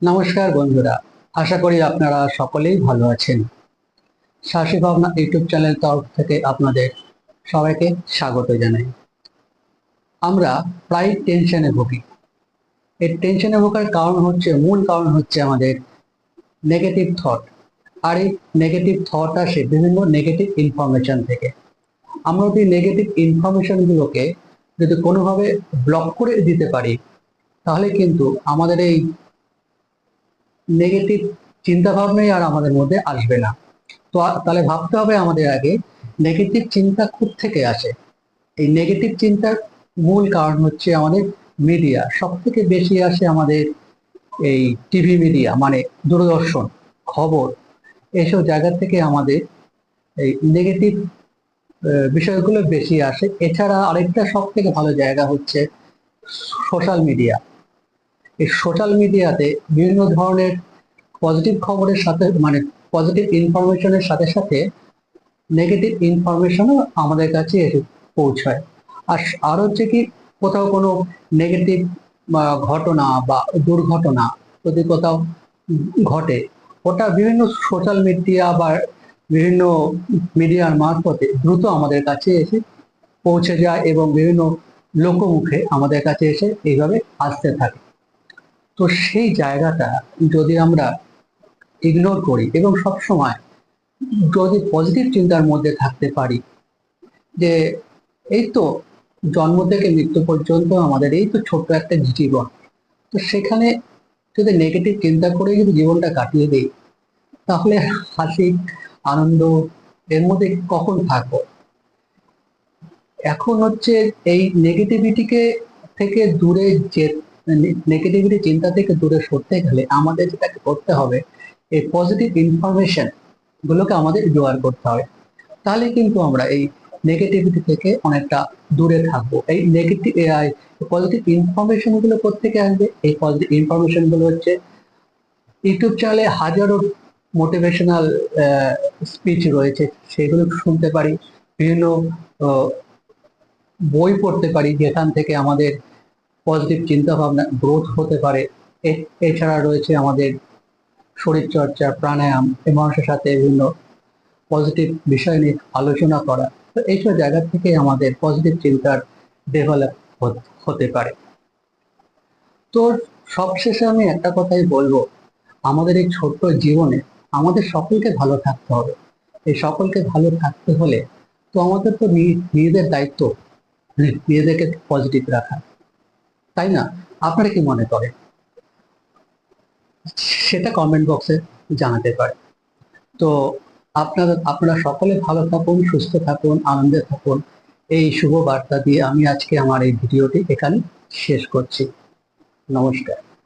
নমস্কার বন্ধুরা, আশা করি আপনারা সকলেই ভালো আছেন। সাহসী ভাবনা ইউটিউব চ্যানেল তরফ থেকে আপনাদের সবাইকে স্বাগত জানাই। আমরা প্রায় টেনশনে ভুগি। এই টেনশনে ভোগার মূল কারণ হচ্ছে আমাদের নেগেটিভ থট। আর এই নেগেটিভ থট আসে বিভিন্ন নেগেটিভ ইনফরমেশন থেকে। আমরা যদি নেগেটিভ ইনফরমেশনগুলোকে যদি কোনোভাবে ব্লক করে দিতে পারি, তাহলে কিন্তু আমাদের এই নেগেটিভ চিন্তা ভাবনাই আর আমাদের মধ্যে আসবে না। তো তাহলে ভাবতে হবে আমাদের আগে নেগেটিভ চিন্তা থেকে আসে। এই নেগেটিভ চিন্তার মূল কারণ হচ্ছে আমাদের মিডিয়া। সব থেকে বেশি আসে আমাদের এই টিভি মিডিয়া, মানে দূরদর্শন, খবর, এইসব জায়গা থেকে আমাদের এই নেগেটিভ বিষয়গুলো বেশি আসে। এছাড়া আরেকটা সব থেকে ভালো জায়গা হচ্ছে সোশ্যাল মিডিয়া। এই সোশ্যাল মিডিয়াতে বিভিন্ন ধরনের পজিটিভ খবরের সাথে, মানে পজিটিভ ইনফরমেশনের সাথে সাথে নেগেটিভ ইনফরমেশনও আমাদের কাছে এসে পৌঁছায়। আর হচ্ছে কি, কোথাও কোনো নেগেটিভ ঘটনা বা দুর্ঘটনা যদি কোথাও ঘটে, ওটা বিভিন্ন সোশ্যাল মিডিয়া বা বিভিন্ন মিডিয়ার মারফতে দ্রুত আমাদের কাছে এসে পৌঁছে যায় এবং বিভিন্ন লোকমুখে আমাদের কাছে এসে এইভাবে আসতে থাকে। তো সেই জায়গাটা যদি আমরা ইগনোর করি এবং সবসময় যদি পজিটিভ চিন্তার মধ্যে থাকতে পারি যে এই তো জন্ম থেকে মৃত্যু পর্যন্ত আমাদের এই তো ছোট্ট একটা জীবন, তো সেখানে যদি নেগেটিভ চিন্তা করে যদি জীবনটা কাটিয়ে দেই, তাহলে হাসি আনন্দ এর মধ্যে কখন থাকবো? এখন হচ্ছে এই নেগেটিভিটিকে থেকে দূরে যে নেগেটিভিটি চিন্তা থেকে দূরে সরতে গেলে আমাদের যেটাকে করতে হবে, এই পজিটিভ ইনফরমেশন গুলোকে আমাদের জোগাড় করতে হবে। তাহলে কিন্তু আমরা এই নেগেটিভিটি থেকে অনেকটা দূরে থাকবো। এই নেগেটিভ পজিটিভ ইনফরমেশন গুলো কোত্থেকে আসবে? এই পজিটিভ ইনফরমেশন গুলো হচ্ছে ইউটিউব চ্যানেলে হাজারো মোটিভেশনাল স্পিচ রয়েছে, সেগুলো শুনতে পারি। বিভিন্ন বই পড়তে পারি যেখান থেকে আমাদের পজিটিভ চিন্তা ভাবনা গ্রোথ হতে পারে। এছাড়া রয়েছে আমাদের শরীরচর্চা, প্রাণায়াম, এই মানুষের সাথে বিভিন্ন পজিটিভ বিষয় নিয়ে আলোচনা করা। তো এইসব জায়গা থেকে আমাদের পজিটিভ চিন্তার ডেভেলপ হতে পারে। তো সবশেষে আমি একটা কথাই বলবো, আমাদের এই ছোট্ট জীবনে আমাদের সকলকে ভালো থাকতে হবে। এই সকলকে ভালো থাকতে হলে তো আমাদের তো নিজেদের দায়িত্ব নিজেদেরকে পজিটিভ রাখা, তাই না? আপনারা কি মনে করেন? সেটা কমেন্ট বক্সে জানাতে পারে। তো আপনারা সকলে ভালো থাকুন, সুস্থ থাকুন, আনন্দে থাকুন, এই শুভ বার্তা দিয়ে আমি আজকে আমার এই ভিডিওটি এখানে শেষ করছি। নমস্কার।